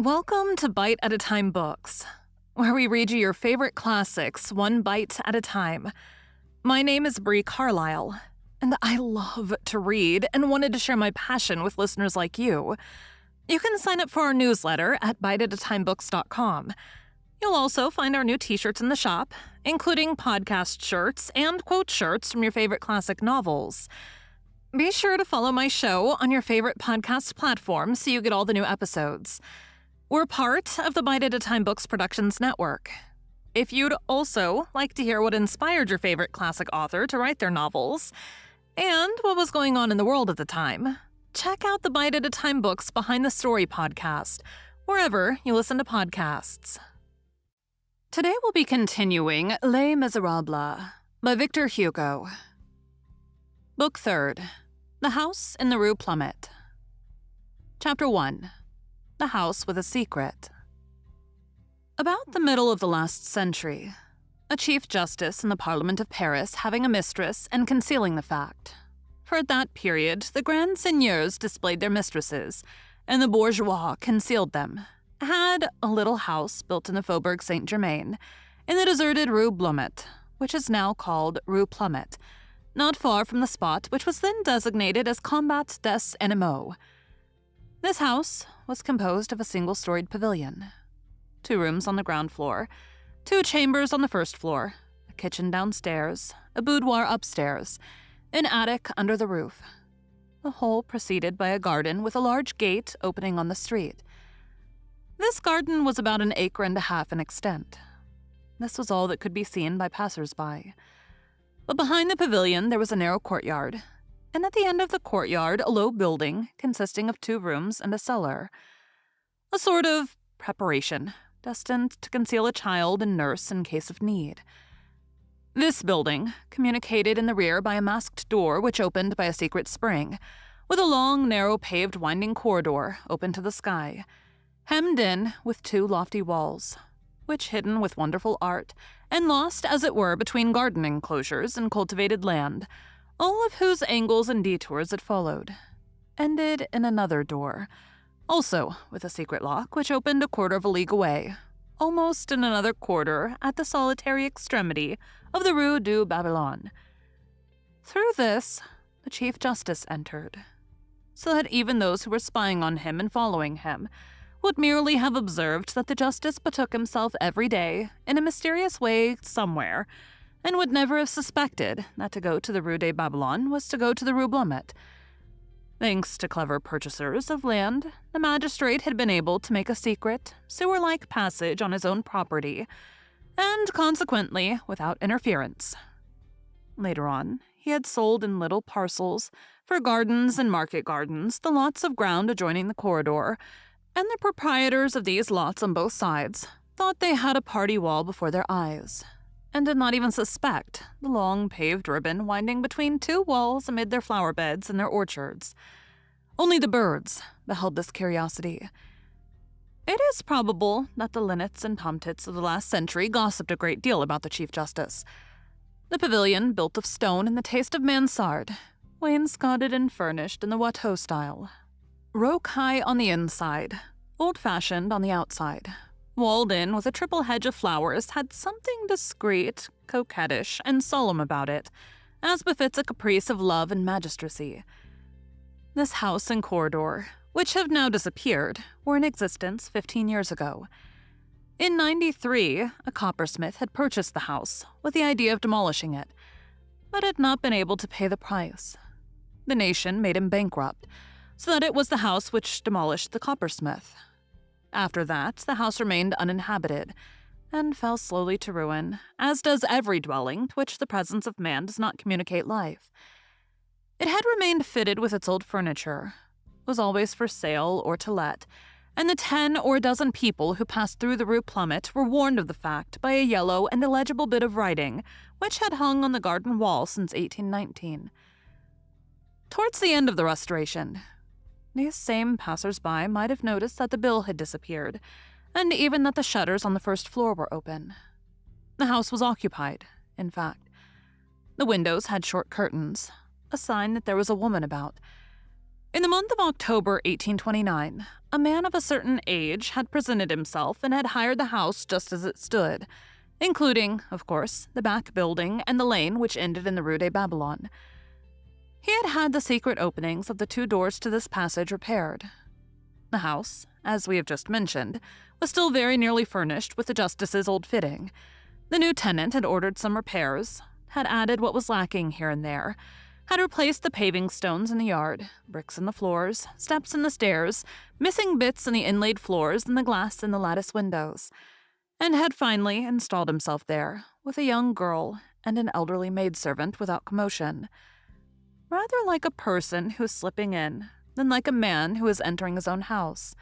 Welcome to Bite at a Time Books, where we read you your favorite classics one bite at a time. My name is Bree Carlile, and I love to read and wanted to share my passion with listeners like you. You can sign up for our newsletter at biteatatimebooks.com. You'll also find our new t-shirts in the shop, including podcast shirts and quote shirts from your favorite classic novels. Be sure to follow my show on your favorite podcast platform so you get all the new episodes. We're part of the Bite at a Time Books Productions Network. If you'd also like to hear what inspired your favorite classic author to write their novels, and what was going on in the world at the time, check out the Bite at a Time Books Behind the Story podcast, wherever you listen to podcasts. Today we'll be continuing Les Miserables by Victor Hugo. Book 3rd, The House in the Rue Plumet. Chapter 1. The House with a Secret. About the middle of the last century, a Chief Justice in the Parliament of Paris having a mistress and concealing the fact. For at that period, the grand seigneurs displayed their mistresses, and the bourgeois concealed them, had a little house built in the Faubourg Saint-Germain, in the deserted Rue Blomet, which is now called Rue Plumet, not far from the spot which was then designated as Combat des Animaux. This house was composed of a single-storied pavilion, 2 rooms on the ground floor, 2 chambers on the first floor, a kitchen downstairs, a boudoir upstairs, an attic under the roof, the whole preceded by a garden with a large gate opening on the street. This garden was about 1.5 acres in extent. This was all that could be seen by passers-by. But behind the pavilion there was a narrow courtyard, and at the end of the courtyard a low building consisting of 2 rooms and a cellar. A sort of preparation, destined to conceal a child and nurse in case of need. This building communicated in the rear by a masked door which opened by a secret spring, with a long, narrow, paved, winding corridor open to the sky, hemmed in with 2 lofty walls, which, hidden with wonderful art, and lost, as it were, between garden enclosures and cultivated land, all of whose angles and detours it followed, ended in another door, also with a secret lock which opened 1/4 of a league away, almost in another quarter at the solitary extremity of the Rue du Babylone. Through this, the Chief Justice entered, so that even those who were spying on him and following him would merely have observed that the justice betook himself every day in a mysterious way somewhere, and would never have suspected that to go to the Rue de Babylone was to go to the Rue Blomet. Thanks to clever purchasers of land, the magistrate had been able to make a secret, sewer-like passage on his own property, and consequently without interference. Later on, he had sold in little parcels, for gardens and market gardens, the lots of ground adjoining the corridor, and the proprietors of these lots on both sides thought they had a party wall before their eyes, and did not even suspect the long paved ribbon winding between 2 walls amid their flower beds and their orchards. Only the birds beheld this curiosity. It is probable that the linnets and tomtits of the last century gossiped a great deal about the Chief Justice. The pavilion, built of stone in the taste of mansard, wainscoted and furnished in the Watteau style, roque-high on the inside, old-fashioned on the outside, walled in with a triple hedge of flowers, had something discreet, coquettish, and solemn about it, as befits a caprice of love and magistracy. This house and corridor, which have now disappeared, were in existence 15 years ago. In '93, a coppersmith had purchased the house with the idea of demolishing it, but had not been able to pay the price. The nation made him bankrupt, so that it was the house which demolished the coppersmith. After that, the house remained uninhabited, and fell slowly to ruin, as does every dwelling to which the presence of man does not communicate life. It had remained fitted with its old furniture, was always for sale or to let, and the 10 or a dozen people who passed through the Rue Plumet were warned of the fact by a yellow and illegible bit of writing which had hung on the garden wall since 1819. Towards the end of the Restoration, these same passers-by might have noticed that the bill had disappeared, and even that the shutters on the first floor were open. The house was occupied, in fact. The windows had short curtains, a sign that there was a woman about. In the month of October 1829, a man of a certain age had presented himself and had hired the house just as it stood, including, of course, the back building and the lane which ended in the Rue de Babylone. He had had the secret openings of the 2 doors to this passage repaired. The house, as we have just mentioned, was still very nearly furnished with the justice's old fitting. The new tenant had ordered some repairs, had added what was lacking here and there, had replaced the paving stones in the yard, bricks in the floors, steps in the stairs, missing bits in the inlaid floors and the glass in the lattice windows, and had finally installed himself there with a young girl and an elderly maidservant without commotion. Rather like a person who is slipping in than like a man who is entering his own house.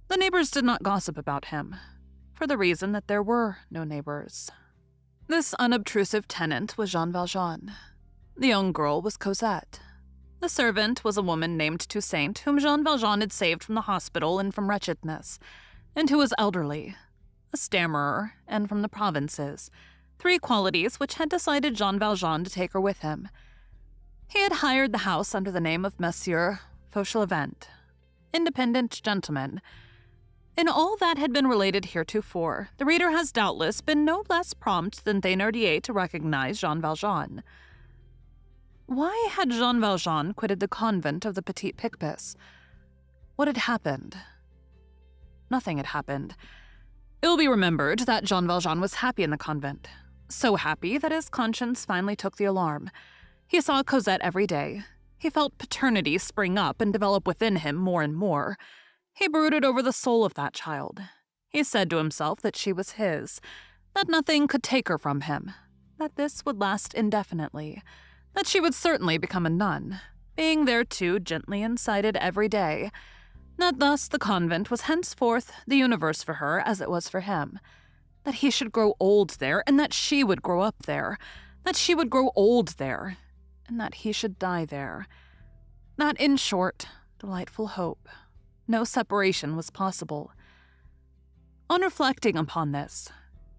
The neighbors did not gossip about him, for the reason that there were no neighbors. This unobtrusive tenant was Jean Valjean. The young girl was Cosette. The servant was a woman named Toussaint, whom Jean Valjean had saved from the hospital and from wretchedness, and who was elderly, a stammerer, and from the provinces, 3 qualities which had decided Jean Valjean to take her with him. He had hired the house under the name of Monsieur Fauchelevent, independent gentleman. In all that had been related heretofore, the reader has doubtless been no less prompt than Thénardier to recognize Jean Valjean. Why had Jean Valjean quitted the convent of the Petit Picpus? What had happened? Nothing had happened. It will be remembered that Jean Valjean was happy in the convent, so happy that his conscience finally took the alarm. He saw Cosette every day. He felt paternity spring up and develop within him more and more. He brooded over the soul of that child. He said to himself that she was his, that nothing could take her from him, that this would last indefinitely, that she would certainly become a nun, being thereto gently incited every day, that thus the convent was henceforth the universe for her as it was for him, that he should grow old there and that she would grow up there, that she would grow old there, and that he should die there. That, in short, delightful hope. No separation was possible. On reflecting upon this,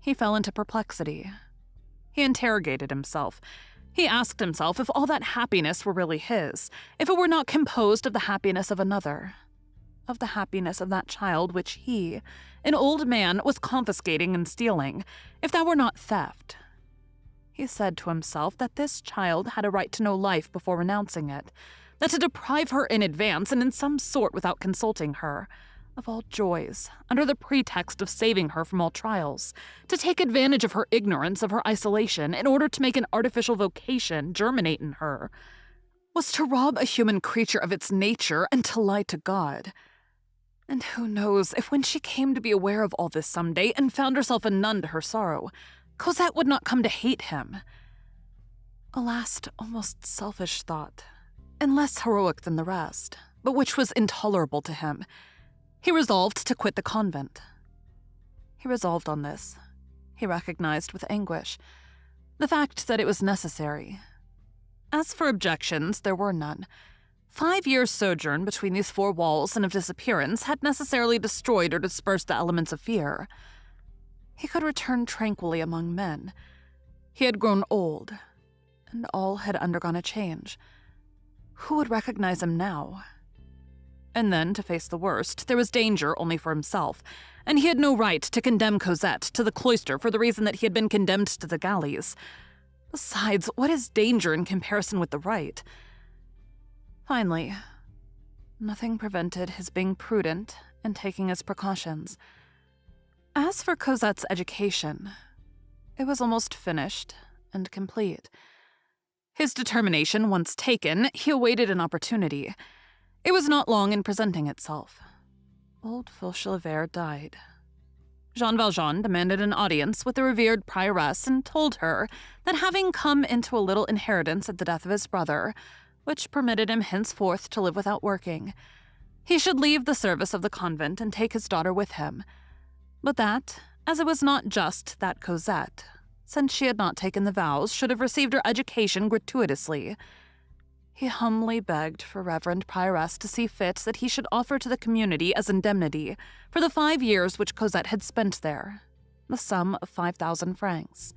he fell into perplexity. He interrogated himself. He asked himself if all that happiness were really his, if it were not composed of the happiness of another, of the happiness of that child which he, an old man, was confiscating and stealing, if that were not theft. He said to himself that this child had a right to know life before renouncing it, that to deprive her in advance and in some sort without consulting her, of all joys, under the pretext of saving her from all trials, to take advantage of her ignorance, of her isolation, in order to make an artificial vocation germinate in her, was to rob a human creature of its nature and to lie to God. And who knows if when she came to be aware of all this some day and found herself a nun to her sorrow, Cosette would not come to hate him. A last, almost selfish thought, and less heroic than the rest, but which was intolerable to him. He resolved to quit the convent. He resolved on this. He recognized with anguish the fact that it was necessary. As for objections, there were none. 5 years' sojourn between these 4 walls and of disappearance had necessarily destroyed or dispersed the elements of fear. He could return tranquilly among men. He had grown old, and all had undergone a change. Who would recognize him now? And then, to face the worst, there was danger only for himself, and he had no right to condemn Cosette to the cloister for the reason that he had been condemned to the galleys. Besides, what is danger in comparison with the right? Finally, nothing prevented his being prudent and taking his precautions. As for Cosette's education, it was almost finished and complete. His determination once taken, he awaited an opportunity. It was not long in presenting itself. Old Fauchelevent died. Jean Valjean demanded an audience with the revered prioress and told her that having come into a little inheritance at the death of his brother, which permitted him henceforth to live without working, he should leave the service of the convent and take his daughter with him, but that, as it was not just that Cosette, since she had not taken the vows, should have received her education gratuitously, he humbly begged for Reverend Prioress to see fit that he should offer to the community as indemnity for the 5 years which Cosette had spent there, the sum of 5,000 francs.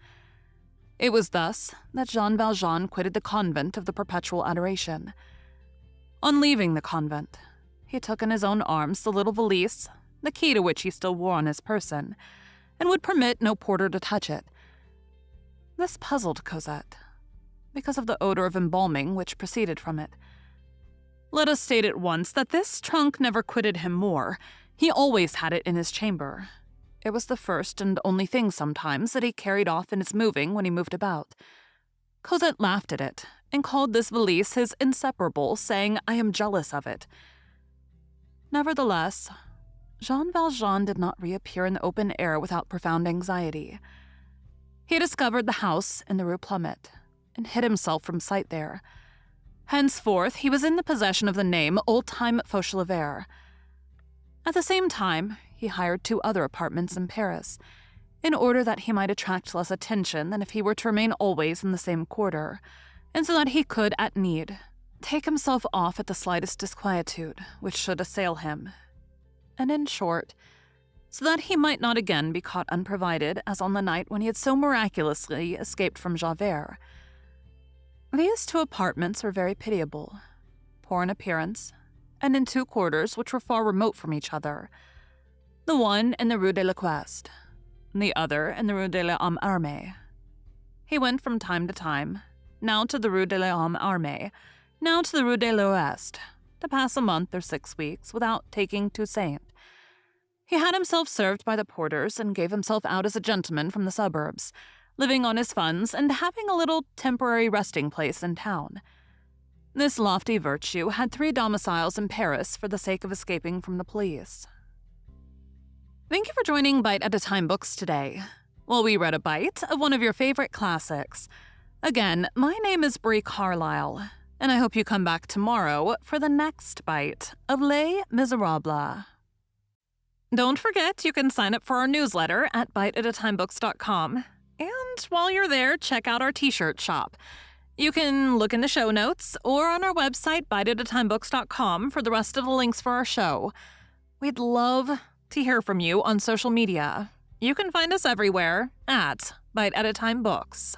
It was thus that Jean Valjean quitted the convent of the Perpetual Adoration. On leaving the convent, he took in his own arms the little valise, the key to which he still wore on his person, and would permit no porter to touch it. This puzzled Cosette, because of the odor of embalming which proceeded from it. Let us state at once that this trunk never quitted him more. He always had it in his chamber. It was the first and only thing sometimes that he carried off in his moving when he moved about. Cosette laughed at it, and called this valise his inseparable, saying, "I am jealous of it." Nevertheless, Jean Valjean did not reappear in the open air without profound anxiety. He discovered the house in the Rue Plumet, and hid himself from sight there. Henceforth, he was in the possession of the name Old-Time Fauchelevert. At the same time, he hired 2 other apartments in Paris, in order that he might attract less attention than if he were to remain always in the same quarter, and so that he could, at need, take himself off at the slightest disquietude which should assail him, and in short, so that he might not again be caught unprovided as on the night when he had so miraculously escaped from Javert. These 2 apartments were very pitiable, poor in appearance, and in 2 quarters which were far remote from each other, the one in the Rue de l'Equestre, the other in the Rue de l'Homme Armé. He went from time to time, now to the Rue de l'Homme Armé, now to the Rue de l'Ouest, to pass a month or 6 weeks without taking Toussaint. He had himself served by the porters and gave himself out as a gentleman from the suburbs, living on his funds and having a little temporary resting place in town. This lofty virtue had 3 domiciles in Paris for the sake of escaping from the police. Thank you for joining Bite at a Time Books today, while we read a bite of one of your favorite classics. Again, my name is Bree Carlile, and I hope you come back tomorrow for the next bite of Les Miserables. Don't forget, you can sign up for our newsletter at biteatatimebooks.com. And while you're there, check out our t-shirt shop. You can look in the show notes or on our website, biteatatimebooks.com, for the rest of the links for our show. We'd love to hear from you on social media. You can find us everywhere at Bite at a Time Books.